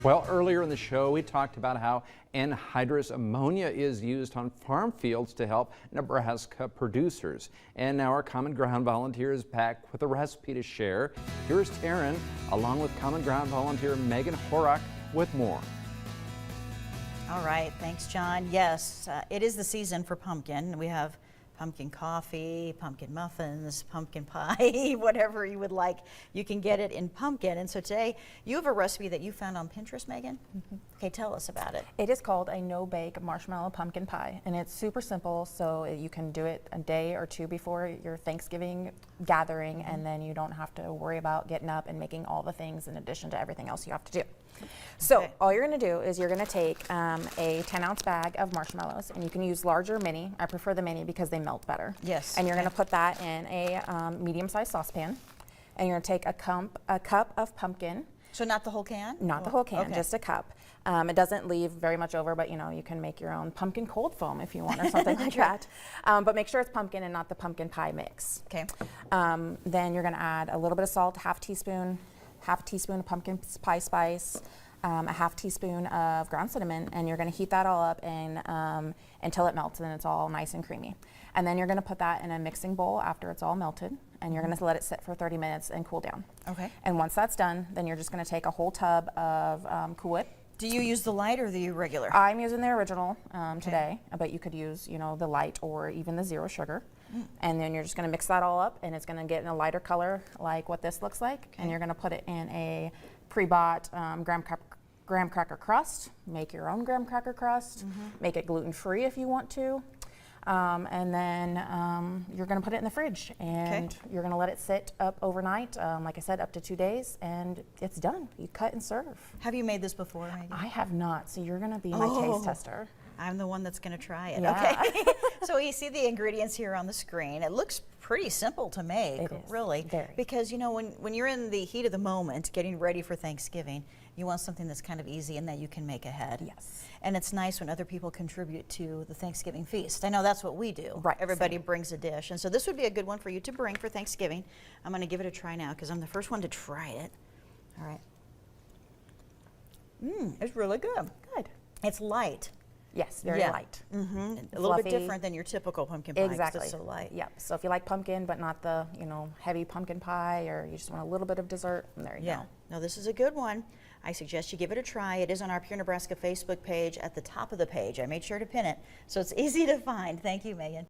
Well, earlier in the show, we talked about how anhydrous ammonia is used on farm fields to help Nebraska producers. And now our Common Ground volunteer is back with a recipe to share. Here's Taryn, along with Common Ground volunteer Megan Horak, with more. All right, thanks, John. Yes, it is the season for pumpkin. We have pumpkin coffee, pumpkin muffins, pumpkin pie, whatever you would like. You can get it in pumpkin. And so today you have a recipe that you found on Pinterest, Megan? Okay, tell us about it. It is called a no-bake marshmallow pumpkin pie, and it's super simple, so you can do it a day or two before your Thanksgiving gathering, and then you don't have to worry about getting up and making all the things in addition to everything else you have to do. So all you're going to do is you're going to take a 10-ounce bag of marshmallows, and you can use large or mini. I prefer the mini because they melt better. Yes. And you're going to put that in a medium-sized saucepan, and you're going to take a cup of pumpkin. So not the whole can? Not the whole can, just a cup. It doesn't leave very much over, but you can make your own pumpkin cold foam if you want, or something like that. But make sure it's pumpkin and not the pumpkin pie mix. Okay. Then you're going to add a little bit of salt, half a teaspoon of pumpkin pie spice, a half teaspoon of ground cinnamon, and you're going to heat that all up and until it melts and it's all nice and creamy. And then you're going to put that in a mixing bowl after it's all melted, and you're going to let it sit for 30 minutes and cool down. Okay. And once that's done, then you're just going to take a whole tub of Cool Whip. Do you use the light or the regular? I'm using the original today, but you could use, the light or even the zero sugar. And then you're just going to mix that all up, and it's going to get in a lighter color like what this looks like. Okay. And you're going to put it in a pre-bought graham cracker crust. Make your own graham cracker crust. Make it gluten-free if you want to. And then you're going to put it in the fridge, and you're going to let it sit up overnight, like I said, up to 2 days, and it's done. You cut and serve. Have you made this before, Megan? I have not, so you're going to be my taste tester. I'm the one that's going to try it. Yeah. Okay. So you see the ingredients here on the screen. It looks pretty simple to make, really. Very. Because when you're in the heat of the moment, getting ready for Thanksgiving, you want something that's kind of easy and that you can make ahead. Yes. And it's nice when other people contribute to the Thanksgiving feast. I know that's what we do. Right. Everybody brings a dish, and so this would be a good one for you to bring for Thanksgiving. I'm going to give it a try now because I'm the first one to try it. All right. It's really good. Good. It's light. Yes, very light. A little bit different than your typical pumpkin pie. Exactly. It's so light. Yep. So if you like pumpkin, but not the heavy pumpkin pie, or you just want a little bit of dessert, there you go. No, this is a good one. I suggest you give it a try. It is on our Pure Nebraska Facebook page at the top of the page. I made sure to pin it, so it's easy to find. Thank you, Megan.